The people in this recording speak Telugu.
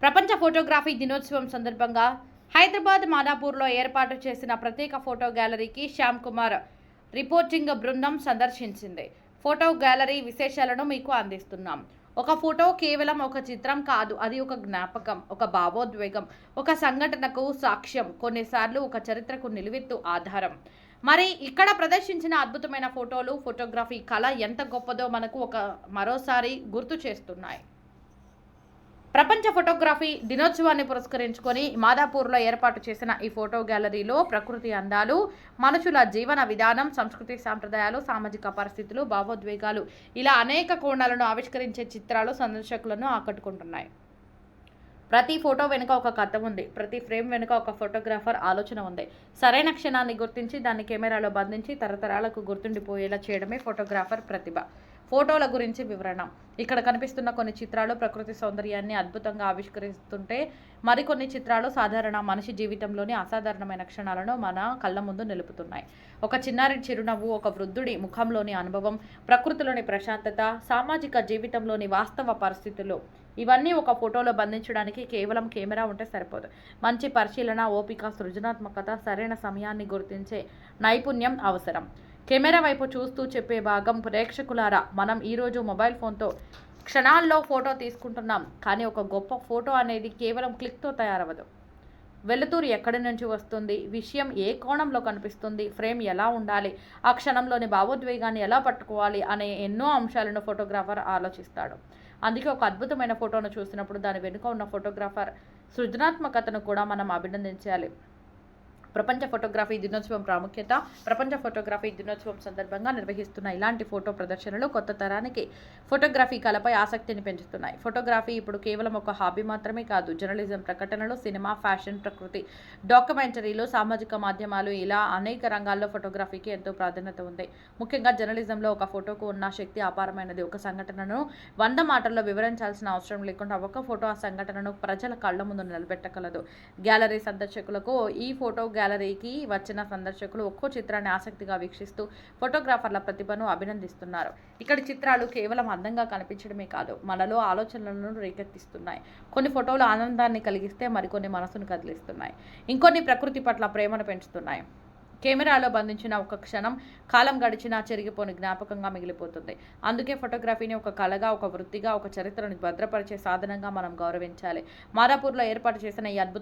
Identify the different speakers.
Speaker 1: ప్రపంచ ఫోటోగ్రఫీ దినోత్సవం సందర్భంగా హైదరాబాద్ మాదాపూర్లో ఏర్పాటు చేసిన ప్రత్యేక ఫోటో గ్యాలరీకి శ్యామ్ కుమార్ రిపోర్టింగ్ బృందం సందర్శించింది. ఫోటో గ్యాలరీ విశేషాలను మీకు అందిస్తున్నాం. ఒక ఫోటో కేవలం ఒక చిత్రం కాదు, అది ఒక జ్ఞాపకం, ఒక భావోద్వేగం, ఒక సంఘటనకు సాక్ష్యం, కొన్నిసార్లు ఒక చరిత్రకు నిలువెత్తు ఆధారం. మరి ఇక్కడ ప్రదర్శించిన అద్భుతమైన ఫోటోలు ఫోటోగ్రఫీ కళ ఎంత గొప్పదో మనకు మరోసారి గుర్తు చేస్తున్నాయి. ప్రపంచ ఫోటోగ్రఫీ దినోత్సవాన్ని పురస్కరించుకొని మాదాపూర్లో ఏర్పాటు చేసిన ఈ ఫోటో గ్యాలరీలో ప్రకృతి అందాలు, మనుషుల జీవన విధానం, సంస్కృతి సాంప్రదాయాలు, సామాజిక పరిస్థితులు, భావోద్వేగాలు ఇలా అనేక కోణాలను ఆవిష్కరించే చిత్రాలు సందర్శకులను ఆకట్టుకుంటున్నాయి. ప్రతి ఫోటో వెనుక ఒక కథ ఉంది. ప్రతి ఫ్రేమ్ వెనుక ఒక ఫోటోగ్రాఫర్ ఆలోచన ఉంది. సరైన క్షణాన్ని గుర్తించి దాన్ని కెమెరాలో బంధించి తరతరాలకు గుర్తుండిపోయేలా చేయడమే ఫోటోగ్రాఫర్ ప్రతిభ. ఫోటోల గురించి వివరణ. ఇక్కడ కనిపిస్తున్న కొన్ని చిత్రాలు ప్రకృతి సౌందర్యాన్ని అద్భుతంగా ఆవిష్కరిస్తుంటే, మరికొన్ని చిత్రాలు సాధారణ మనిషి జీవితంలోని అసాధారణమైన క్షణాలను మన కళ్ళ ముందు నిలుపుతున్నాయి. ఒక చిన్నారి చిరునవ్వు, ఒక వృద్ధుడి ముఖంలోని అనుభవం, ప్రకృతిలోని ప్రశాంతత, సామాజిక జీవితంలోని వాస్తవ పరిస్థితులు ఇవన్నీ ఒక ఫోటోలో బంధించడానికి కేవలం కెమెరా ఉంటే సరిపోదు. మంచి పరిశీలన, ఓపిక, సృజనాత్మకత, సరైన సమయాన్ని గుర్తించే నైపుణ్యం అవసరం. కెమెరా వైపు చూస్తూ చెప్పే భాగం, ప్రేక్షకులారా, మనం ఈరోజు మొబైల్ ఫోన్తో క్షణాల్లో ఫోటో తీసుకుంటున్నాం, కానీ ఒక గొప్ప ఫోటో అనేది కేవలం క్లిక్తో తయారవ్వదు. వెలుతురు ఎక్కడి నుంచి వస్తుంది, విషయం ఏ కోణంలో కనిపిస్తుంది, ఫ్రేమ్ ఎలా ఉండాలి, ఆ క్షణంలోని భావోద్వేగాన్ని ఎలా పట్టుకోవాలి అనే ఎన్నో అంశాలను ఫోటోగ్రాఫర్ ఆలోచిస్తాడు. అందుకే ఒక అద్భుతమైన ఫోటోను చూసినప్పుడు దాని వెనుక ఉన్న ఫోటోగ్రాఫర్ సృజనాత్మకతను కూడా మనం అభినందించాలి. ప్రపంచ ఫోటోగ్రఫీ దినోత్సవం ప్రాముఖ్యత. ప్రపంచ ఫోటోగ్రఫీ దినోత్సవం సందర్భంగా నిర్వహిస్తున్న ఇలాంటి ఫోటో ప్రదర్శనలు కొత్త తరానికి ఫోటోగ్రఫీ కళపై ఆసక్తిని పెంచుతున్నాయి. ఫోటోగ్రఫీ ఇప్పుడు కేవలం ఒక హాబీ మాత్రమే కాదు. జర్నలిజం, ప్రకటనలు, సినిమా, ఫ్యాషన్, ప్రకృతి, డాక్యుమెంటరీలు, సామాజిక మాధ్యమాలు ఇలా అనేక రంగాల్లో ఫోటోగ్రఫీకి ఎంతో ప్రాధాన్యత ఉంది. ముఖ్యంగా జర్నలిజంలో ఒక ఫోటోకు ఉన్న శక్తి అపారమైనది. ఒక సంఘటనను 100 మాటల్లో వివరించాల్సిన అవసరం లేకుండా ఒక ఫోటో ఆ సంఘటనను ప్రజల కళ్ళ ముందు నిలబెట్టగలదు. గ్యాలరీ సందర్శకులకు ఈ ఫోటో గ్యాలరీకి వచ్చిన సందర్శకులు ఒక్కో చిత్రాన్ని ఆసక్తిగా వీక్షిస్తూ ఫోటోగ్రాఫర్ల ప్రతిభను అభినందిస్తున్నారు. ఇక్కడి చిత్రాలు కేవలం అందంగా కనిపించడమే కాదు, మనలో ఆలోచనలను రేకెత్తిస్తున్నాయి. కొన్ని ఫోటోలు ఆనందాన్ని కలిగిస్తే మరికొన్ని మనసును కదిలిస్తున్నాయి. ఇంకొన్ని ప్రకృతి పట్ల ప్రేమను పెంచుతున్నాయి. కెమెరాలో బంధించిన ఒక క్షణం కాలం గడిచినా చెరిగిపోని జ్ఞాపకంగా మిగిలిపోతుంది. అందుకే ఫోటోగ్రఫీని ఒక కళగా, ఒక వృత్తిగా, ఒక చరిత్రను భద్రపరిచే సాధనంగా మనం గౌరవించాలి. మాదాపూర్లో ఏర్పాటు చేసిన ఈ అద్భుతం